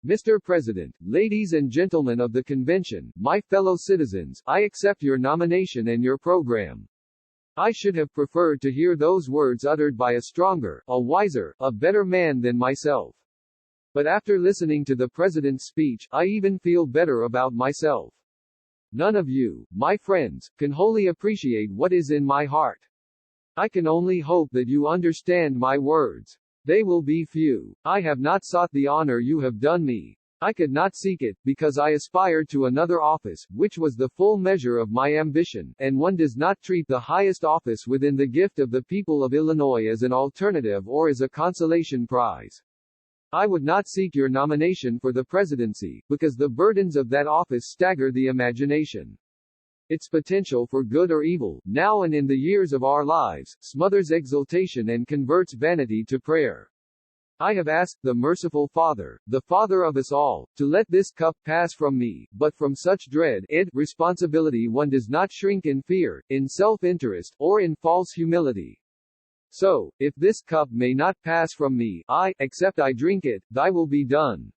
Mr. President, ladies and gentlemen of the convention, my fellow citizens, I accept your nomination and your program. I should have preferred to hear those words uttered by a stronger, a wiser, a better man than myself. But after listening to the President's speech, I even feel better about myself. None of you, my friends, can wholly appreciate what is in my heart. I can only hope that you understand my words. They will be few. I have not sought the honor you have done me. I could not seek it, because I aspired to another office, which was the full measure of my ambition, and one does not treat the highest office within the gift of the people of Illinois as an alternative or as a consolation prize. I would not seek your nomination for the presidency, because the burdens of that office stagger the imagination. Its potential for good or evil, now and in the years of our lives, smothers exultation and converts vanity to prayer. I have asked the merciful Father, the Father of us all, to let this cup pass from me, but from such dread responsibility one does not shrink in fear, in self-interest, or in false humility. So, if this cup may not pass from me, except I drink it, thy will be done.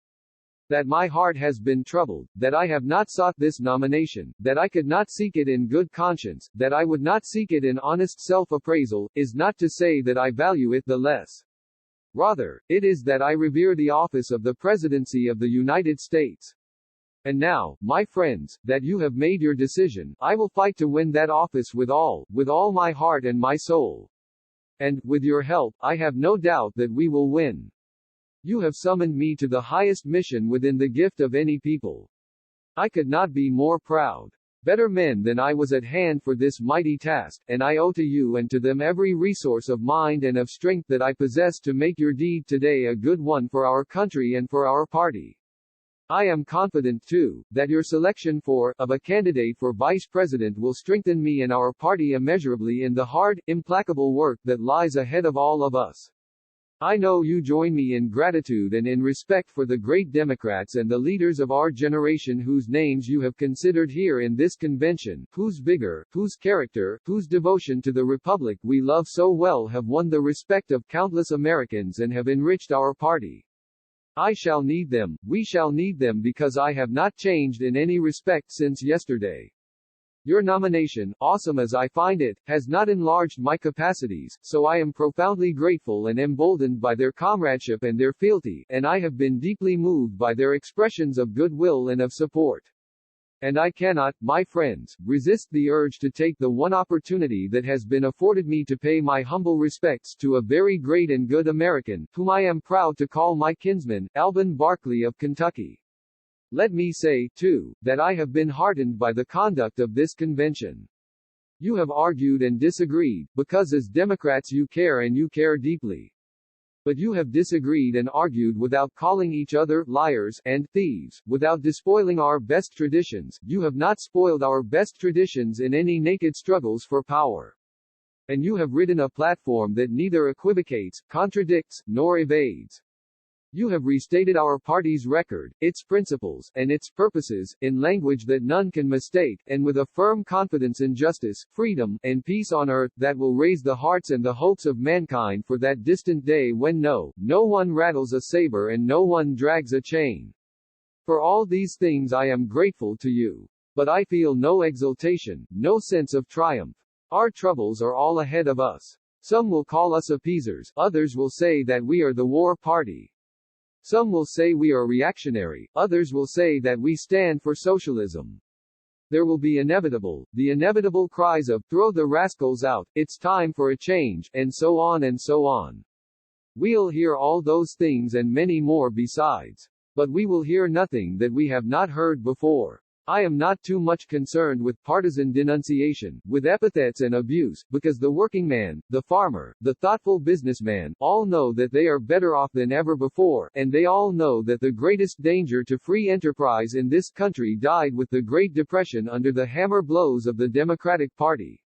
That my heart has been troubled, that I have not sought this nomination, that I could not seek it in good conscience, that I would not seek it in honest self-appraisal, is not to say that I value it the less. Rather, it is that I revere the office of the Presidency of the United States. And now, my friends, that you have made your decision, I will fight to win that office with all my heart and my soul. And, with your help, I have no doubt that we will win. You have summoned me to the highest mission within the gift of any people. I could not be more proud. Better men than I was at hand for this mighty task, and I owe to you and to them every resource of mind and of strength that I possess to make your deed today a good one for our country and for our party. I am confident, too, that your selection of a candidate for vice president will strengthen me and our party immeasurably in the hard, implacable work that lies ahead of all of us. I know you join me in gratitude and in respect for the great Democrats and the leaders of our generation whose names you have considered here in this convention, whose vigor, whose character, whose devotion to the republic we love so well have won the respect of countless Americans and have enriched our party. I shall need them, we shall need them because I have not changed in any respect since yesterday. Your nomination, awesome as I find it, has not enlarged my capacities, so I am profoundly grateful and emboldened by their comradeship and their fealty, and I have been deeply moved by their expressions of goodwill and of support. And I cannot, my friends, resist the urge to take the one opportunity that has been afforded me to pay my humble respects to a very great and good American, whom I am proud to call my kinsman, Alben Barkley of Kentucky. Let me say, too, that I have been heartened by the conduct of this convention. You have argued and disagreed, because as Democrats you care and you care deeply. But you have disagreed and argued without calling each other liars and thieves, without despoiling our best traditions. You have not spoiled our best traditions in any naked struggles for power. And you have ridden a platform that neither equivocates, contradicts, nor evades. You have restated our party's record, its principles, and its purposes, in language that none can mistake, and with a firm confidence in justice, freedom, and peace on earth, that will raise the hearts and the hopes of mankind for that distant day when no one rattles a saber and no one drags a chain. For all these things I am grateful to you. But I feel no exultation, no sense of triumph. Our troubles are all ahead of us. Some will call us appeasers, others will say that we are the war party. Some will say we are reactionary, others will say that we stand for socialism. There will be the inevitable cries of, throw the rascals out, it's time for a change, and so on and so on. We'll hear all those things and many more besides. But we will hear nothing that we have not heard before. I am not too much concerned with partisan denunciation, with epithets and abuse, because the working man, the farmer, the thoughtful businessman, all know that they are better off than ever before, and they all know that the greatest danger to free enterprise in this country died with the Great Depression under the hammer blows of the Democratic Party.